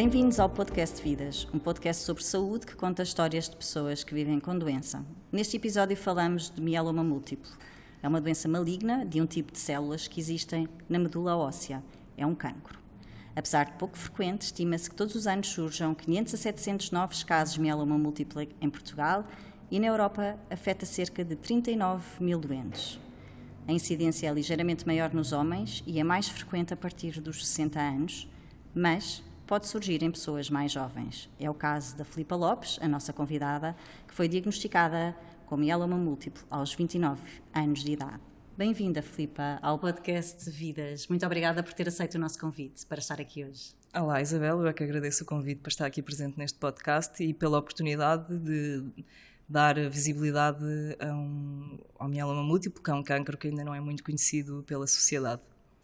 Bem-vindos ao Podcast Vidas, um podcast sobre saúde que conta histórias de pessoas que vivem com doença. Neste episódio falamos de mieloma múltiplo. É uma doença maligna de um tipo de células que existem na medula óssea. É um cancro. Apesar de pouco frequente, estima-se que todos os anos surjam 500 a 700 novos casos de mieloma múltiplo em Portugal e na Europa afeta cerca de 39 mil doentes. A incidência é ligeiramente maior nos homens e é mais frequente a partir dos 60 anos, mas pode surgir em pessoas mais jovens. É o caso da Filipa Lopes, a nossa convidada, que foi diagnosticada com mieloma múltiplo aos 29 anos de idade. Bem-vinda, Filipa, ao podcast Vidas. Muito obrigada por ter aceito o nosso convite para estar aqui hoje. Olá, Isabel, eu é que agradeço o convite para estar aqui presente neste podcast e pela oportunidade de dar visibilidade ao mieloma múltiplo, que é um cancro que ainda não é muito conhecido pela sociedade.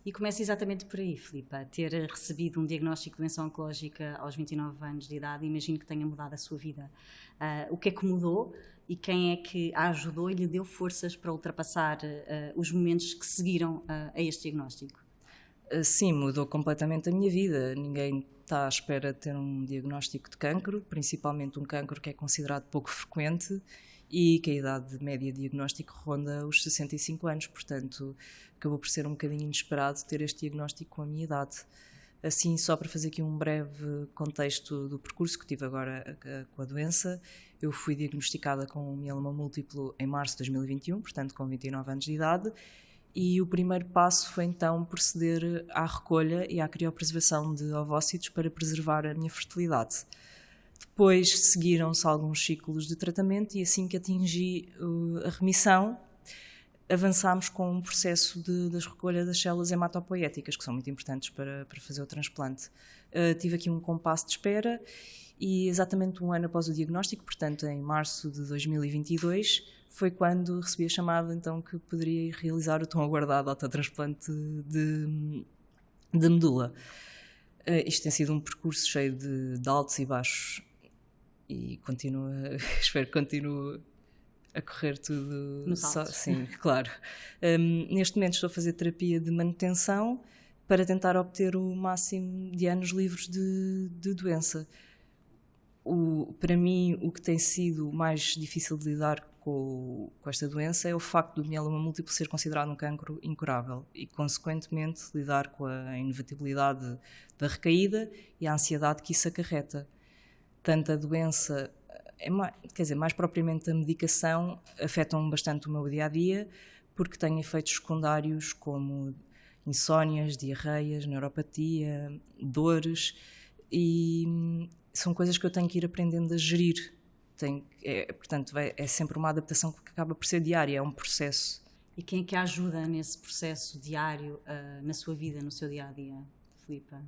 E começa exatamente por aí, Filipa, ter recebido um diagnóstico de doença oncológica aos 29 anos de idade, imagino que tenha mudado a sua vida. O que é que mudou e quem é que a ajudou e lhe deu forças para ultrapassar os momentos que seguiram a este diagnóstico? Sim, mudou completamente a minha vida. Ninguém está à espera de ter um diagnóstico de cancro, principalmente um cancro que é considerado pouco frequente e que a idade média de diagnóstico ronda os 65 anos, portanto acabou por ser um bocadinho inesperado ter este diagnóstico com a minha idade. Assim, só para fazer aqui um breve contexto do percurso que tive agora com a doença, eu fui diagnosticada com mieloma múltiplo em março de 2021, portanto com 29 anos de idade, e o primeiro passo foi então proceder à recolha e à criopreservação de ovócitos para preservar a minha fertilidade. Depois seguiram-se alguns ciclos de tratamento e assim que atingi a remissão, avançámos com um processo de recolha das células hematopoéticas, que são muito importantes para fazer o transplante. Tive aqui um compasso de espera e exatamente um ano após o diagnóstico, portanto em março de 2022, foi quando recebi a chamada então que poderia realizar o tão aguardado autotransplante de medula. Isto tem sido um percurso cheio de altos e baixos e espero que continue a correr tudo só. Sim, claro. Neste momento estou a fazer terapia de manutenção para tentar obter o máximo de anos livres de doença. Para mim, o que tem sido mais difícil de lidar com esta doença é o facto do mieloma múltiplo ser considerado um cancro incurável e, consequentemente, lidar com a inevitabilidade da recaída e a ansiedade que isso acarreta. Tanto a doença, mais propriamente a medicação, afetam bastante o meu dia-a-dia, porque tem efeitos secundários como insónias, diarreias, neuropatia, dores, e são coisas que eu tenho que ir aprendendo a gerir. Portanto, é sempre uma adaptação que acaba por ser diária, é um processo. E quem é que a ajuda nesse processo diário na sua vida, no seu dia-a-dia, Filipa?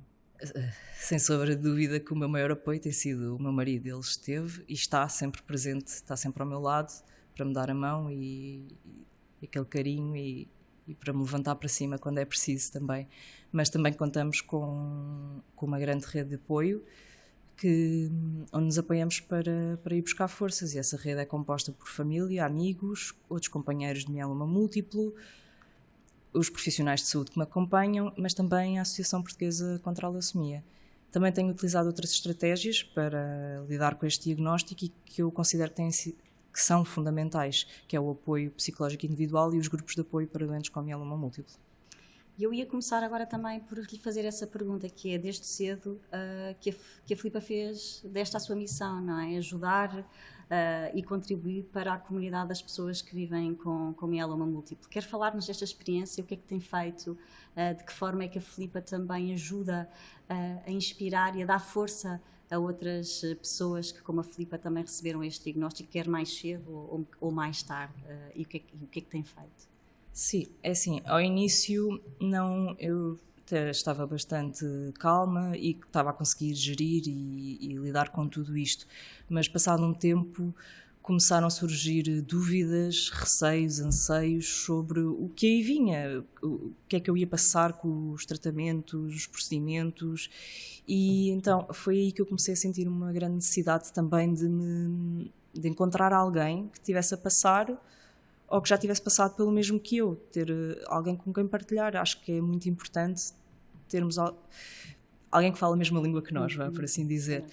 Sem sombra de dúvida que o meu maior apoio tem sido o meu marido. Ele esteve e está sempre presente, está sempre ao meu lado para me dar a mão e aquele carinho e para me levantar para cima quando é preciso também. Mas também contamos com uma grande rede de apoio onde nos apoiamos para ir buscar forças, e essa rede é composta por família, amigos, outros companheiros de mieloma múltiplo, os profissionais de saúde que me acompanham, mas também a Associação Portuguesa contra a Leucemia. Também tenho utilizado outras estratégias para lidar com este diagnóstico e que eu considero que são fundamentais, que é o apoio psicológico individual e os grupos de apoio para doentes com mieloma múltiplo. E eu ia começar agora também por lhe fazer essa pergunta, que é desde cedo que a Filipa fez desta a sua missão, não é? Ajudar e contribuir para a comunidade das pessoas que vivem com mieloma múltiplo. Quer falar-nos desta experiência, o que é que tem feito, de que forma é que a Filipa também ajuda a inspirar e a dar força a outras pessoas que, como a Filipa, também receberam este diagnóstico, quer mais cedo ou mais tarde, e o que é que tem feito? Sim, é assim, ao início eu até estava bastante calma e estava a conseguir gerir e lidar com tudo isto, mas passado um tempo começaram a surgir dúvidas, receios, anseios sobre o que aí vinha, o que é que eu ia passar com os tratamentos, os procedimentos, e então foi aí que eu comecei a sentir uma grande necessidade também de encontrar alguém que estivesse a passar ou que já tivesse passado pelo mesmo que eu, ter alguém com quem partilhar. Acho que é muito importante termos alguém que fala a mesma língua que nós, por assim dizer.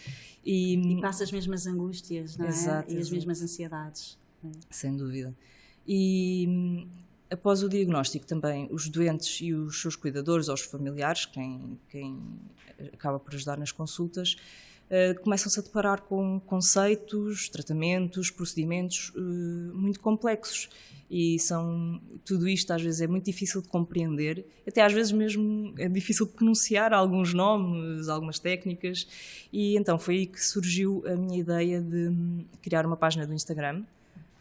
E passa as mesmas angústias, não é? Exato, e as mesmas ansiedades. Sem dúvida. E após o diagnóstico também, os doentes e os seus cuidadores ou os familiares, quem acaba por ajudar nas consultas, começam-se a deparar com conceitos, tratamentos, procedimentos muito complexos. E tudo isto às vezes é muito difícil de compreender, até às vezes mesmo é difícil de pronunciar alguns nomes, algumas técnicas. E então foi aí que surgiu a minha ideia de criar uma página do Instagram,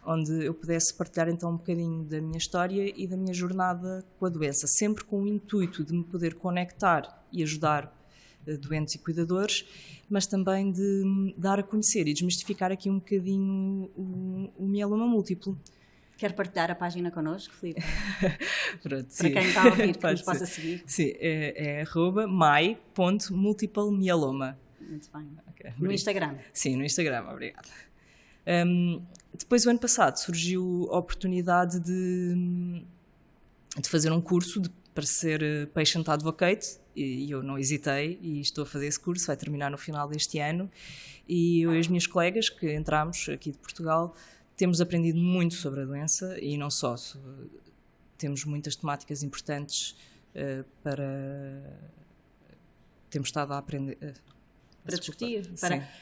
onde eu pudesse partilhar então um bocadinho da minha história e da minha jornada com a doença, sempre com o intuito de me poder conectar e ajudar doentes e cuidadores, mas também de dar a conhecer e desmistificar aqui um bocadinho o mieloma múltiplo. Quer partilhar a página connosco, Filipe? Pronto, para quem está a ouvir, que nos possa seguir. Sim, é @my.multiplemyeloma. Muito bem. Okay. No Instagram? Sim, no Instagram, obrigada. Depois, o ano passado, surgiu a oportunidade de fazer um curso para ser Patient Advocate, e eu não hesitei e estou a fazer esse curso, vai terminar no final deste ano, e eu e as minhas colegas que entramos aqui de Portugal temos aprendido muito sobre a doença e não só, temos muitas temáticas importantes temos estado a aprender... para discutir.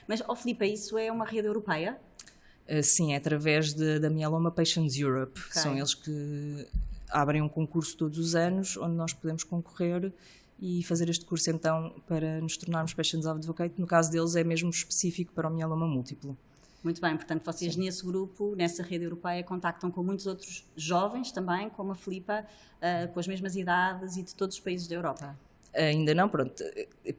Mas, Filipe, isso é uma rede europeia? Sim, é através da Myeloma Patients Europe. Okay. São eles que abrem um concurso todos os anos, onde nós podemos concorrer e fazer este curso então para nos tornarmos Patients Advocate. No caso deles é mesmo específico para o mieloma múltiplo. Muito bem, portanto vocês nesse grupo, nessa rede europeia, contactam com muitos outros jovens também, como a Filipa, com as mesmas idades e de todos os países da Europa? Ainda não, pronto.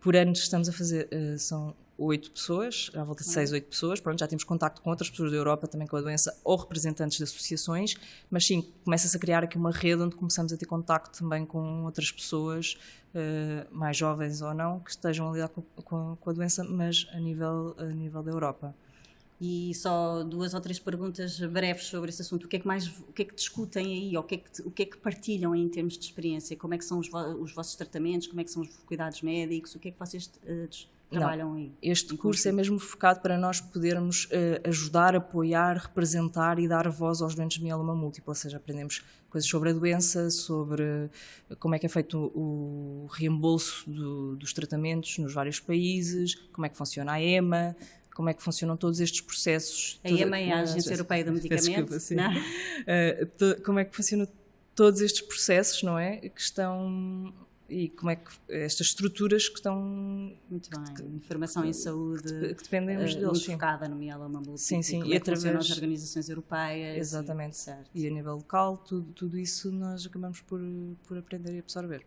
Por ano estamos a fazer, são 8 pessoas, à volta de 6, 8 pessoas, pronto, já temos contacto com outras pessoas da Europa também com a doença ou representantes de associações, mas sim, começa-se a criar aqui uma rede onde começamos a ter contacto também com outras pessoas, mais jovens ou não, que estejam a lidar com a doença, mas a nível da Europa. E só 2 ou 3 perguntas breves sobre esse assunto. O que é que discutem aí, ou o que é que partilham em termos de experiência? Como é que são os vossos tratamentos? Como é que são os cuidados médicos? O que é que vocês trabalham aí? Este curso é mesmo focado para nós podermos ajudar, apoiar, representar e dar voz aos doentes de mieloma múltiplo, ou seja, aprendemos coisas sobre a doença, sobre como é que é feito o reembolso dos tratamentos nos vários países, como é que funciona a EMA, como é que funcionam todos estes processos. A EMA é a Agência Europeia do Medicamento, como é que funcionam todos estes processos, não é? Que estão... E como é que estas estruturas que estão... Muito bem, informação em saúde que dependemos deles, muito focada no mieloma múltiplo. Sim, e através das organizações europeias. Exatamente, e a nível local, tudo isso nós acabamos por aprender e absorver.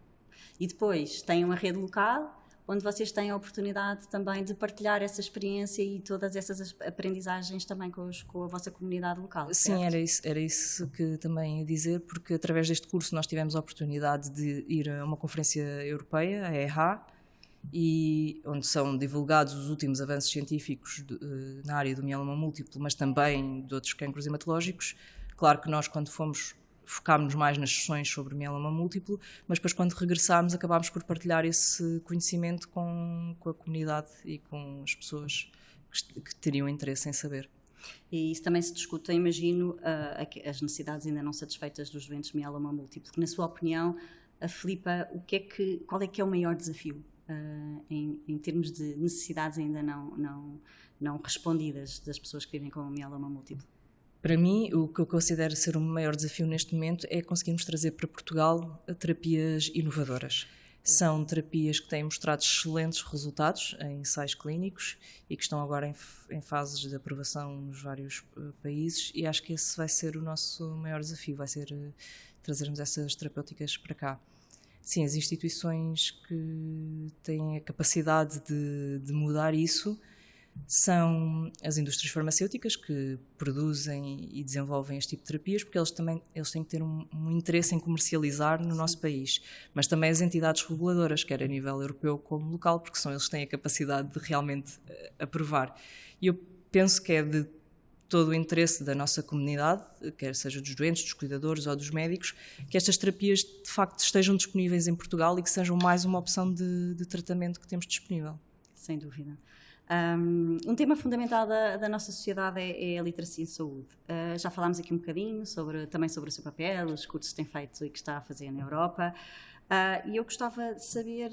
E depois tem uma rede local, onde vocês têm a oportunidade também de partilhar essa experiência e todas essas aprendizagens também com a vossa comunidade local. Sim, era isso que também ia dizer, porque através deste curso nós tivemos a oportunidade de ir a uma conferência europeia, a EHA, e onde são divulgados os últimos avanços científicos na área do mieloma múltiplo, mas também de outros cancros hematológicos. Claro que nós, quando fomos, focámos-nos mais nas sessões sobre mieloma múltiplo, mas depois quando regressámos acabámos por partilhar esse conhecimento com a comunidade e com as pessoas que teriam interesse em saber. E isso também se discute, imagino, as necessidades ainda não satisfeitas dos doentes de mieloma múltiplo. Na sua opinião, a Filipa, qual é que é o maior desafio em termos de necessidades ainda não respondidas das pessoas que vivem com mieloma múltiplo? Para mim, o que eu considero ser o maior desafio neste momento é conseguirmos trazer para Portugal terapias inovadoras. São terapias que têm mostrado excelentes resultados em ensaios clínicos e que estão agora em fases de aprovação nos vários países, e acho que esse vai ser o nosso maior desafio, vai ser trazermos essas terapêuticas para cá. Sim, as instituições que têm a capacidade de mudar isso são as indústrias farmacêuticas que produzem e desenvolvem este tipo de terapias, porque eles têm que ter um interesse em comercializar no nosso país, mas também as entidades reguladoras, quer a nível europeu como local, porque são eles que têm a capacidade de realmente aprovar. E eu penso que é de todo o interesse da nossa comunidade, quer seja dos doentes, dos cuidadores ou dos médicos, que estas terapias de facto estejam disponíveis em Portugal e que sejam mais uma opção de tratamento que temos disponível. Sem dúvida. Um tema fundamental da nossa sociedade é a literacia em saúde. Já falámos aqui um bocadinho também sobre o seu papel, os cursos que tem feito e que está a fazer na Europa. E eu gostava de saber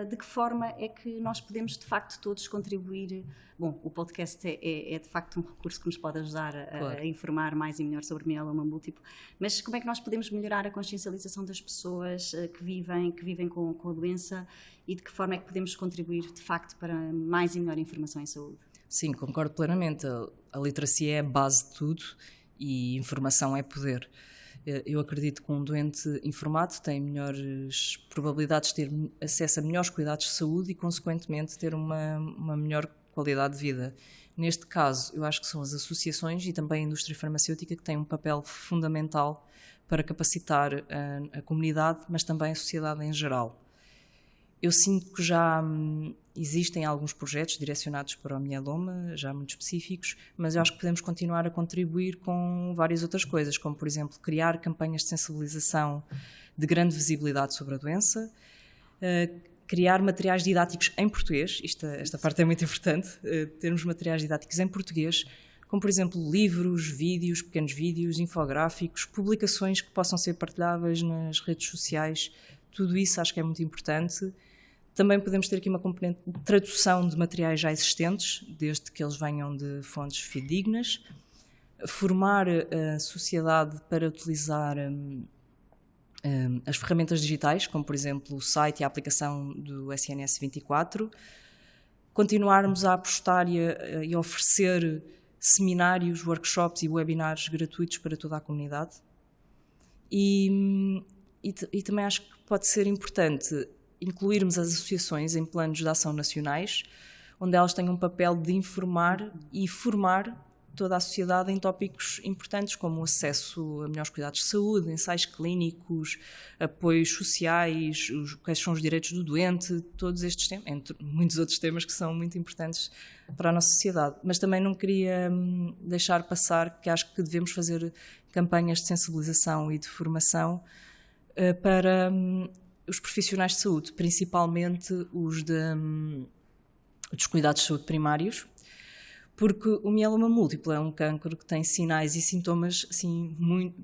de que forma é que nós podemos, de facto, todos contribuir. Bom, o podcast é de facto um recurso que nos pode ajudar Claro. a informar mais e melhor sobre mieloma múltiplo, mas como é que nós podemos melhorar a consciencialização das pessoas que vivem com a doença e de que forma é que podemos contribuir, de facto, para mais e melhor informação em saúde? Sim, concordo plenamente. A literacia é a base de tudo e informação é poder. Eu acredito que um doente informado tem melhores probabilidades de ter acesso a melhores cuidados de saúde e, consequentemente, ter uma melhor qualidade de vida. Neste caso, eu acho que são as associações e também a indústria farmacêutica que têm um papel fundamental para capacitar a comunidade, mas também a sociedade em geral. Eu sinto que já existem alguns projetos direcionados para o mieloma, já muito específicos, mas eu acho que podemos continuar a contribuir com várias outras coisas, como, por exemplo, criar campanhas de sensibilização de grande visibilidade sobre a doença, criar materiais didáticos em português, esta parte é muito importante, termos materiais didáticos em português, como, por exemplo, livros, vídeos, pequenos vídeos, infográficos, publicações que possam ser partilháveis nas redes sociais. Tudo isso acho que é muito importante. Também podemos ter aqui uma componente de tradução de materiais já existentes, desde que eles venham de fontes fidedignas, formar a sociedade para utilizar as ferramentas digitais, como por exemplo o site e a aplicação do SNS 24, continuarmos a apostar e a oferecer seminários, workshops e webinars gratuitos para toda a comunidade. E também acho que pode ser importante incluirmos as associações em planos de ação nacionais, onde elas têm um papel de informar e formar toda a sociedade em tópicos importantes, como o acesso a melhores cuidados de saúde, ensaios clínicos, apoios sociais, quais são os direitos do doente, todos estes temas, entre muitos outros temas que são muito importantes para a nossa sociedade. Mas também não queria deixar passar que acho que devemos fazer campanhas de sensibilização e de formação para os profissionais de saúde, principalmente os dos cuidados de saúde primários, porque o mieloma múltiplo é um cancro que tem sinais e sintomas assim, muito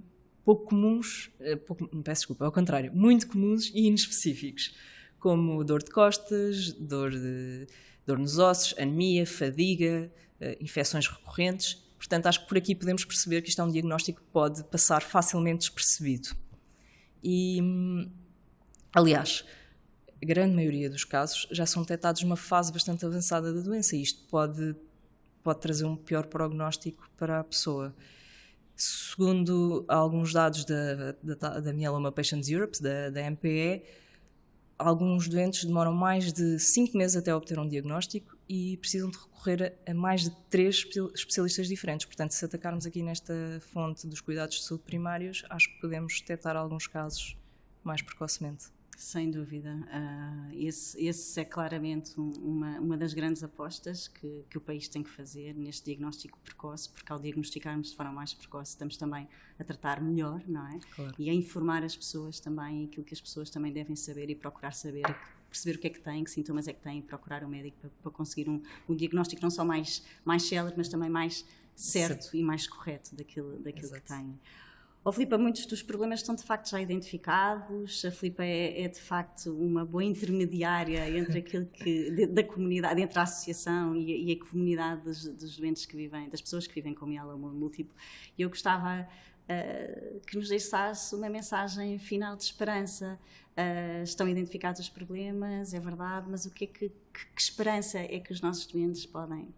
pouco comuns, ao contrário, muito comuns e inespecíficos, como dor de costas, dor nos ossos, anemia, fadiga, infecções recorrentes. Portanto, acho que por aqui podemos perceber que isto é um diagnóstico que pode passar facilmente despercebido. E, aliás, a grande maioria dos casos já são detectados numa fase bastante avançada da doença e isto pode trazer um pior prognóstico para a pessoa. Segundo alguns dados da Myeloma Patients Europe, da MPE, alguns doentes demoram mais de 5 meses até obter um diagnóstico e precisam de recorrer a mais de 3 especialistas diferentes. Portanto, se atacarmos aqui nesta fonte dos cuidados de saúde primários, acho que podemos detectar alguns casos mais precocemente. Sem dúvida. Esse é claramente uma das grandes apostas que o país tem que fazer neste diagnóstico precoce, porque ao diagnosticarmos de forma mais precoce estamos também a tratar melhor, não é? Claro. E a informar as pessoas também aquilo que as pessoas também devem saber e procurar saber, perceber o que é que têm, que sintomas é que têm e procurar um médico para conseguir um diagnóstico não só mais célere, mas também mais certo e mais correto daquilo que têm. Filipa, muitos dos problemas estão de facto já identificados. A Filipa é de facto uma boa intermediária entre aquilo da comunidade, entre a associação e a comunidade dos doentes que vivem, das pessoas que vivem com mieloma múltiplo. E eu gostava que nos deixasse uma mensagem final de esperança. Estão identificados os problemas, é verdade, mas o que esperança é que os nossos doentes podem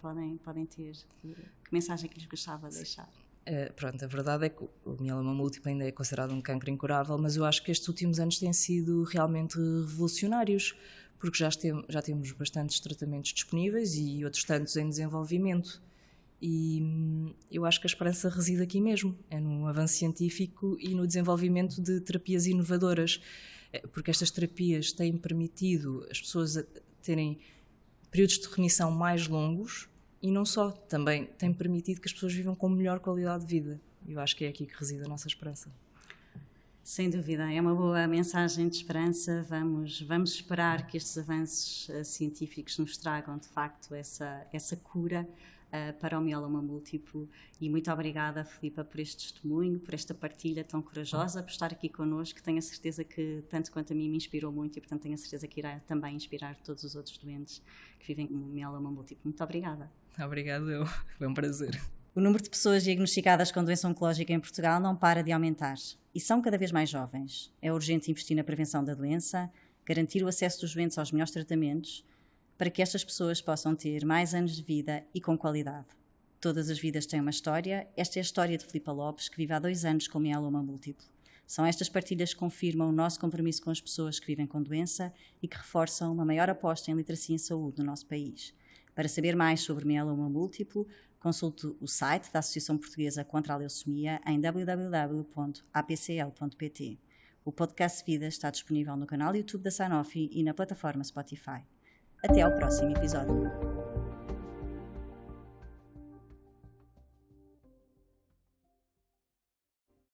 ter? Que mensagem que lhes gostava de deixar? A verdade é que o mieloma múltiplo ainda é considerado um cancro incurável, mas eu acho que estes últimos anos têm sido realmente revolucionários, porque já temos bastantes tratamentos disponíveis e outros tantos em desenvolvimento. E eu acho que a esperança reside aqui mesmo, é no avanço científico e no desenvolvimento de terapias inovadoras, porque estas terapias têm permitido as pessoas terem períodos de remissão mais longos E não só, também tem permitido que as pessoas vivam com melhor qualidade de vida. Eu acho que é aqui que reside a nossa esperança. Sem dúvida, é uma boa mensagem de esperança. Vamos esperar que estes avanços científicos nos tragam, de facto, essa cura para o mieloma múltiplo. E muito obrigada, Filipa, por este testemunho, por esta partilha tão corajosa, por estar aqui connosco. Tenho a certeza que, tanto quanto a mim, me inspirou muito e, portanto, tenho a certeza que irá também inspirar todos os outros doentes que vivem com mieloma múltiplo. Muito obrigada. Obrigado, foi um prazer. O número de pessoas diagnosticadas com doença oncológica em Portugal não para de aumentar e são cada vez mais jovens. É urgente investir na prevenção da doença, garantir o acesso dos doentes aos melhores tratamentos para que estas pessoas possam ter mais anos de vida e com qualidade. Todas as vidas têm uma história. Esta é a história de Filipa Lopes, que vive há 2 anos com mieloma múltiplo. São estas partilhas que confirmam o nosso compromisso com as pessoas que vivem com doença e que reforçam uma maior aposta em literacia em saúde no nosso país. Para saber mais sobre mieloma múltiplo, consulte o site da Associação Portuguesa contra a Leucemia em www.apcl.pt. O podcast Vida está disponível no canal YouTube da Sanofi e na plataforma Spotify. Até ao próximo episódio.